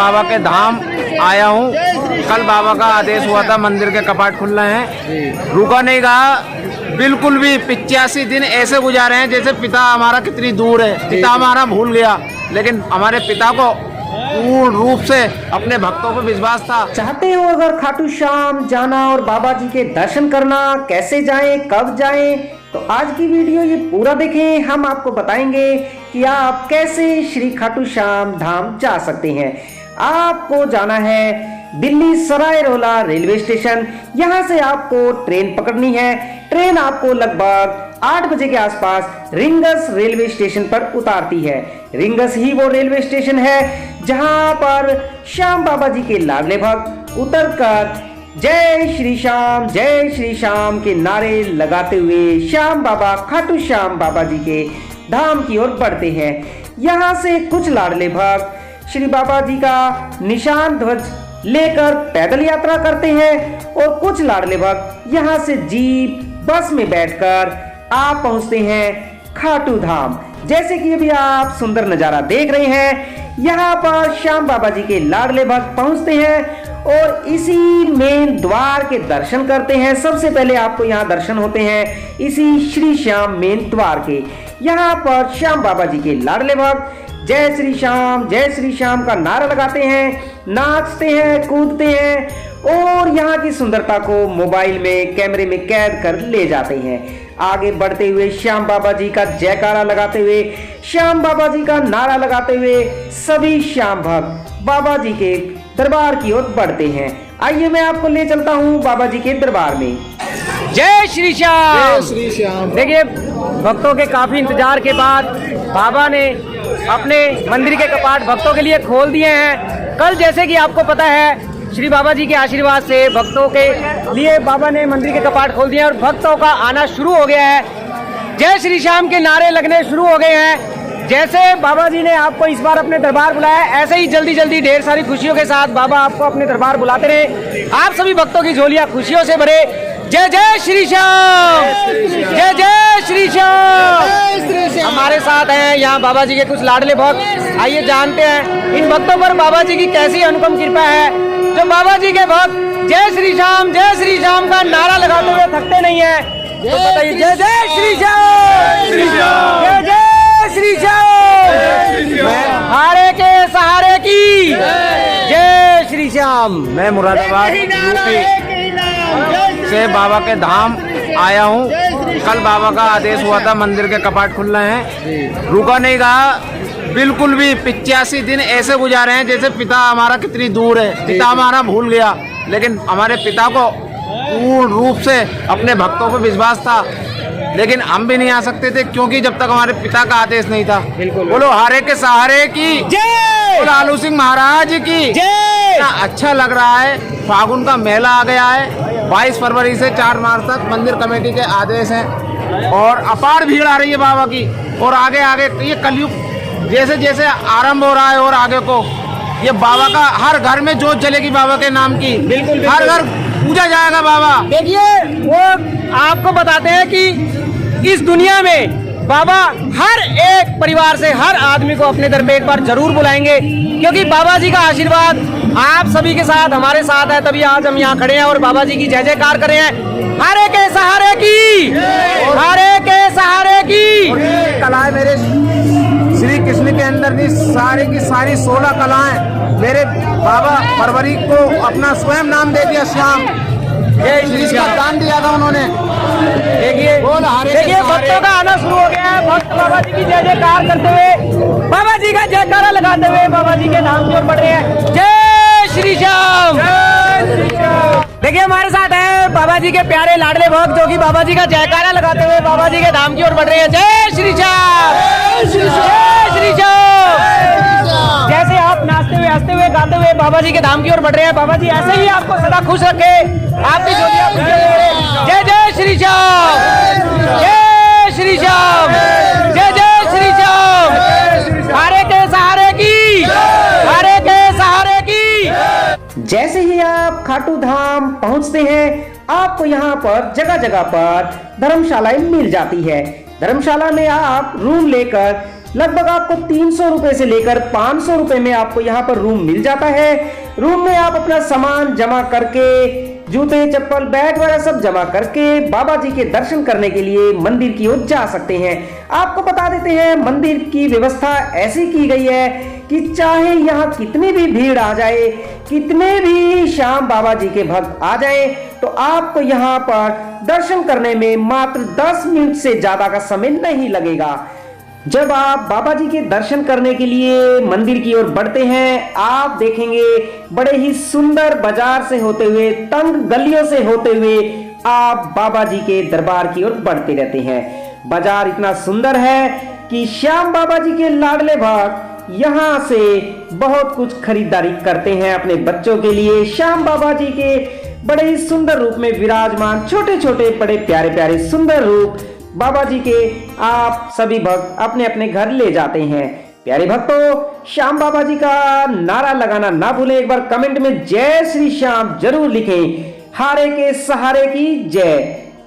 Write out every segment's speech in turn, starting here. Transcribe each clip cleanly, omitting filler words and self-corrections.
बाबा के धाम आया हूँ। कल बाबा का आदेश हुआ था, मंदिर के कपाट खुल रहे हैं, रुका नहीं रहा बिल्कुल भी। 85 दिन ऐसे गुजारे हैं जैसे पिता हमारा कितनी दूर है, पिता हमारा भूल गया, लेकिन हमारे पिता को पूर्ण रूप से अपने भक्तों पर विश्वास था। चाहते हो अगर खाटू श्याम जाना और बाबा जी के दर्शन करना, कैसे जाएं, कब जाएं, तो आज की वीडियो ये पूरा देखें। हम आपको बताएंगे कि आप कैसे श्री खाटू श्याम धाम जा सकते हैं। आपको जाना है दिल्ली सराय रोला रेलवे स्टेशन। यहाँ से आपको ट्रेन पकड़नी है। ट्रेन आपको लगभग 8 बजे के आसपास रिंगस रेलवे स्टेशन पर उतारती है। रिंगस ही वो रेलवे स्टेशन है जहाँ पर श्याम बाबा जी के लाडले भक्त उतरकर जय श्री श्याम के नारे लगाते हुए श्याम बाबा खाटू श्याम बाबा जी के धाम की ओर बढ़ते हैं। यहाँ से कुछ लाडले भक्त श्री बाबा जी का निशान ध्वज लेकर पैदल यात्रा करते हैं और कुछ लाडले भक्त यहाँ से जीप बस में बैठकर आप पहुँचते हैं खाटू धाम। जैसे कि अभी आप सुंदर नजारा देख रहे हैं, यहाँ पर श्याम बाबा जी के लाडले भक्त पहुँचते हैं और इसी मेन द्वार के दर्शन करते हैं। सबसे पहले आपको यहाँ दर्शन होते हैं इसी श्री श्याम मेन द्वार के। यहाँ पर श्याम बाबा जी के लाडले भक्त जय श्री श्याम का नारा लगाते हैं, नाचते हैं, कूदते हैं और यहाँ की सुंदरता को मोबाइल में कैमरे में कैद कर ले जाते हैं। आगे बढ़ते हुए श्याम बाबा जी का जयकारा लगाते हुए, श्याम बाबा जी का नारा लगाते हुए सभी श्याम भक्त बाबा जी के दरबार की ओर बढ़ते हैं। आइए मैं आपको ले चलता हूँ बाबा जी के दरबार में। जय श्री श्याम। देखिए, भक्तों के काफी इंतजार के बाद बाबा ने अपने मंदिर के कपाट भक्तों के लिए खोल दिए हैं। कल जैसे कि आपको पता है, श्री बाबा जी के आशीर्वाद से भक्तों के लिए बाबा ने मंदिर के कपाट खोल दिए हैं और भक्तों का आना शुरू हो गया है। जय श्री श्याम के नारे लगने शुरू हो गए हैं। जैसे बाबा जी ने आपको इस बार अपने दरबार बुलाया, ऐसे ही जल्दी जल्दी ढेर सारी खुशियों के साथ बाबा आपको अपने दरबार बुलाते रहे। आप सभी भक्तों की झोलियां खुशियों से भरे। जय जय श्री श्याम, जय श्री श्याम। हमारे साथ हैं यहाँ बाबा जी के कुछ लाडले भक्त। आइए जानते हैं इन भक्तों पर बाबा जी की कैसी अनुपम कृपा है, जो बाबा जी के भक्त जय श्री श्याम का नारा लगाते हुए थकते नहीं है। तो बताइए, जय जय श्री श्याम, जय जय श्री श्याम, हारे के सहारे की जय श्री श्याम। मैं मुरादाबाद यूपी से बाबा के धाम आया हूँ। कल बाबा का आदेश हुआ था, मंदिर के कपाट खुल रहे हैं, रुका नहीं रहा बिल्कुल भी। 85 दिन ऐसे गुजारे हैं जैसे पिता हमारा कितनी दूर है, पिता हमारा भूल गया, लेकिन हमारे पिता को पूर्ण रूप से अपने भक्तों पर विश्वास था। लेकिन हम भी नहीं आ सकते थे क्योंकि जब तक हमारे पिता का आदेश नहीं था। बोलो हारे के सहारे की जय, बोलो लालू सिंह महाराज की जय। अच्छा लग रहा है, फागुन का मेला आ गया है। 22 फरवरी से 4 मार्च तक मंदिर कमेटी के आदेश हैं और अपार भीड़ आ रही है बाबा की। और आगे आगे ये कलयुग जैसे जैसे आरंभ हो रहा है और आगे को ये बाबा का हर घर में जोत जलेगी बाबा के नाम की। बिल्कुल हर घर पूजा जाएगा बाबा। देखिए, वो आपको बताते हैं कि इस दुनिया में बाबा हर एक परिवार से हर आदमी को अपने दर पे एक बार जरूर बुलाएंगे, क्योंकि बाबा जी का आशीर्वाद आप सभी के साथ हमारे साथ है, तभी आज हम यहाँ खड़े हैं और बाबा जी की जय जयकार कर रहे हैं। हारे के सहारे की, हारे के सहारे की। कलाएं मेरे श्री कृष्ण के अंदर भी सारी की सारी 16 कलाएं मेरे बाबा फरवरी को अपना स्वयं नाम दे दिया श्याम। इसका दान दिया था उन्होंने। देखिए भक्तों का आना शुरू हो गया है। भक्त बाबा जी की जय जयकार करते हुए, बाबा जी का जयकारा लगाते हुए बाबा जी के नाम की ओर बढ़ रहे हैं। जय श्री श्याम। देखिए, हमारे साथ है बाबा जी के प्यारे लाडले भक्त जो कि बाबा जी का जयकारा लगाते हुए बाबा जी के धाम की ओर बढ़ रहे हैं। जय श्री श्याम, जय श्री श्याम। जैसे आप नाचते हुए, हंसते हुए, गाते हुए बाबा जी के धाम की ओर बढ़ रहे हैं, बाबा जी ऐसे ही आपको सदा खुश रखे, आपकी झोलियां खुश रखे। जय जय श्री श्याम, जय श्री श्याम, जय जय श्री श्याम। हारे के सहारे की, हारे के सहारे की। जैसे ही आप खाटू धाम पहुंचते हैं, आपको यहाँ पर जगह जगह पर धर्मशालाएं मिल जाती है। धर्मशाला में आप रूम लेकर लगभग आपको 300 रुपए से लेकर 500 रुपए में आपको यहाँ पर रूम मिल जाता है। रूम में आप अपना सामान जमा करके, जूते चप्पल बैग वगैरह सब जमा करके बाबा जी के दर्शन करने के लिए मंदिर की ओर जा सकते हैं। आपको बता देते हैं मंदिर की व्यवस्था ऐसी की गई है कि चाहे यहाँ कितनी भी भीड़ आ जाए, कितने भी श्याम बाबा जी के भक्त आ जाए, तो आपको यहाँ पर दर्शन करने में मात्र 10 मिनट से ज्यादा का समय नहीं लगेगा। जब आप बाबा जी के दर्शन करने के लिए मंदिर की ओर बढ़ते हैं, आप देखेंगे बड़े ही सुंदर बाजार से होते हुए, तंग गलियों से होते हुए आप बाबा जी के दरबार की ओर बढ़ते रहते हैं। बाजार इतना सुंदर है कि श्याम बाबा जी के लाडले भक्त यहाँ से बहुत कुछ खरीदारी करते हैं अपने बच्चों के लिए। श्याम बाबा जी के बड़े ही सुंदर रूप में विराजमान छोटे छोटे बड़े प्यारे प्यारे सुंदर रूप बाबा जी के आप सभी भक्त अपने अपने घर ले जाते हैं। प्यारे भक्तों, श्याम बाबा जी का नारा लगाना ना भूलें। एक बार कमेंट में जय श्री श्याम जरूर लिखें। हारे के सहारे की जय,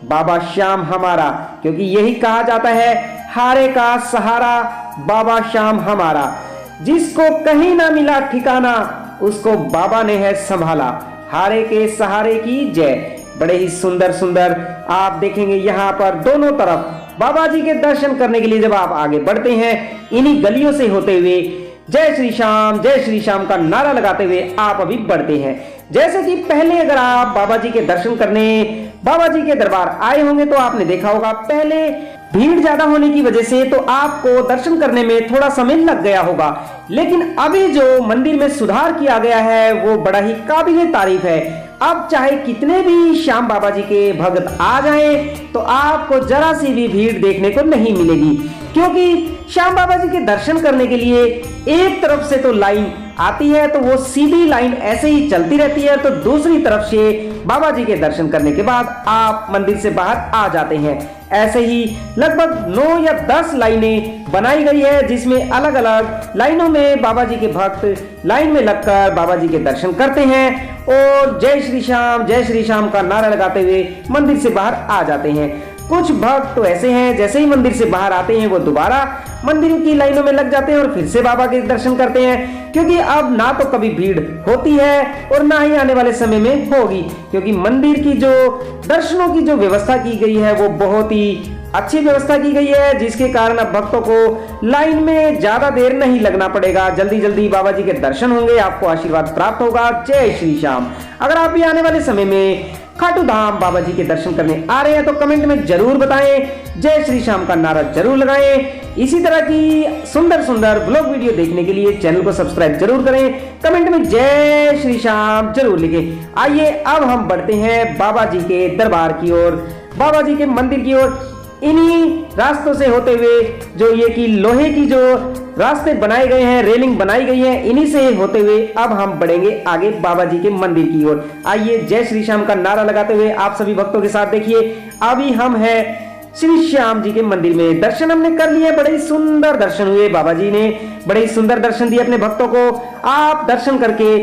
बाबा श्याम हमारा, क्योंकि यही कहा जाता है हारे का सहारा बाबा श्याम हमारा। जिसको कहीं ना मिला ठिकाना, उसको बाबा ने है संभाला। हारे के सहारे की जय। बड़े ही सुंदर सुंदर आप देखेंगे यहाँ पर दोनों तरफ बाबा जी के दर्शन करने के लिए जब आप आगे बढ़ते हैं, इन्हीं गलियों से होते हुए जय श्री श्याम का नारा लगाते हुए आप अभी बढ़ते हैं। जैसे कि पहले अगर आप बाबा जी के दर्शन करने बाबा जी के दरबार आए होंगे तो आपने देखा होगा पहले भीड़ ज्यादा होने की वजह से तो आपको दर्शन करने में थोड़ा समय लग गया होगा, लेकिन अभी जो मंदिर में सुधार किया गया है वो बड़ा ही काबिले तारीफ है। अब चाहे कितने भी श्याम बाबा जी के भक्त आ जाएं, तो आपको जरा सी भी भीड़ देखने को नहीं मिलेगी, क्योंकि श्याम बाबा जी के दर्शन करने के लिए एक तरफ से तो लाइन आती है तो वो सीधी लाइन ऐसे ही चलती रहती है, तो दूसरी तरफ से बाबा जी के दर्शन करने के बाद आप मंदिर से बाहर आ जाते हैं। ऐसे ही लगभग 9 या 10 लाइनें बनाई गई है, जिसमें अलग अलग लाइनों में बाबा जी के भक्त लाइन में लगकर बाबा जी के दर्शन करते हैं और जय श्री श्याम का नारा लगाते हुए मंदिर से बाहर आ जाते हैं। कुछ भक्त तो ऐसे हैं जैसे ही मंदिर से बाहर आते हैं वो दोबारा मंदिर की लाइनों में लग जाते हैं और फिर से बाबा के दर्शन करते हैं, क्योंकि अब ना तो कभी भीड़ होती है और ना ही आने वाले समय में होगी, क्योंकि मंदिर की जो दर्शनों की जो व्यवस्था की गई है वो बहुत ही अच्छी व्यवस्था की गई है, जिसके कारण अब भक्तों को लाइन में ज्यादा देर नहीं लगना पड़ेगा। जल्दी जल्दी बाबा जी के दर्शन होंगे, आपको आशीर्वाद प्राप्त होगा। जय श्री श्याम। अगर आप भी आने वाले समय में खाटू धाम बाबा जी के दर्शन करने आ रहे हैं तो कमेंट में जरूर बताएं, जय श्री श्याम का नारा जरूर लगाएं। इसी तरह की सुंदर सुंदर ब्लॉग वीडियो देखने के लिए चैनल को सब्सक्राइब जरूर करें, कमेंट में जय श्री श्याम जरूर लिखें। आइए अब हम बढ़ते हैं बाबा जी के दरबार की ओर, बाबा जी के मंदिर की ओर। इन्हीं रास्तों से होते हुए जो ये की लोहे की जो रास्ते बनाए गए हैं, रेलिंग बनाई गई है, इन्हीं से होते हुए अब हम बढ़ेंगे आगे बाबा जी के मंदिर की ओर। आइए जय श्री श्याम का नारा लगाते हुए आप सभी भक्तों के साथ देखिए। अभी हम हैं श्री श्याम जी के मंदिर में। दर्शन हमने कर लिए, बड़े ही सुंदर दर्शन हुए। बाबा जी ने बड़े ही सुंदर दर्शन दिए अपने भक्तों को। आप दर्शन करके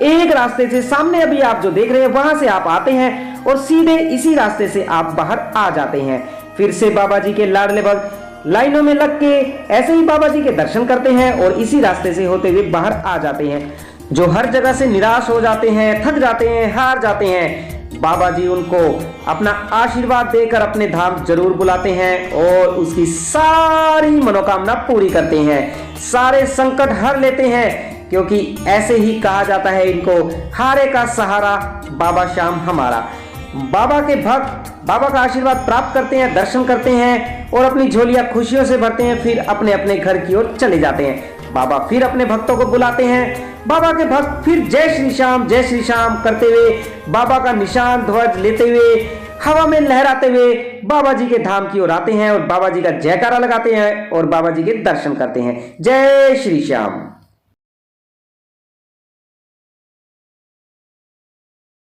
एक रास्ते से सामने अभी आप जो देख रहे हैं वहां से आप आते हैं और सीधे इसी रास्ते से आप बाहर आ जाते हैं। फिर से बाबा जी के लाडले भक्त लाइनों में लग के ऐसे ही बाबा जी के दर्शन करते हैं और इसी रास्ते से होते हुए बाहर आ जाते हैं। जो हर जगह से निराश हो जाते हैं, थक जाते हैं, हार जाते हैं, बाबा जी उनको अपना आशीर्वाद देकर अपने धाम जरूर बुलाते हैं और उसकी सारी मनोकामना पूरी करते हैं, सारे संकट हर लेते हैं, क्योंकि ऐसे ही कहा जाता है इनको, हारे का सहारा बाबा श्याम हमारा। बाबा के भक्त बाबा का आशीर्वाद प्राप्त करते हैं, दर्शन करते हैं और अपनी झोलियां खुशियों से भरते हैं, फिर अपने अपने घर की ओर चले जाते हैं। बाबा फिर अपने भक्तों को बुलाते हैं। बाबा के भक्त फिर जय श्री श्याम करते हुए बाबा का निशान ध्वज लेते हुए हवा में लहराते हुए बाबा जी के धाम की ओर आते हैं और बाबा जी का जयकारा लगाते हैं और बाबा जी के दर्शन करते हैं। जय श्री श्याम।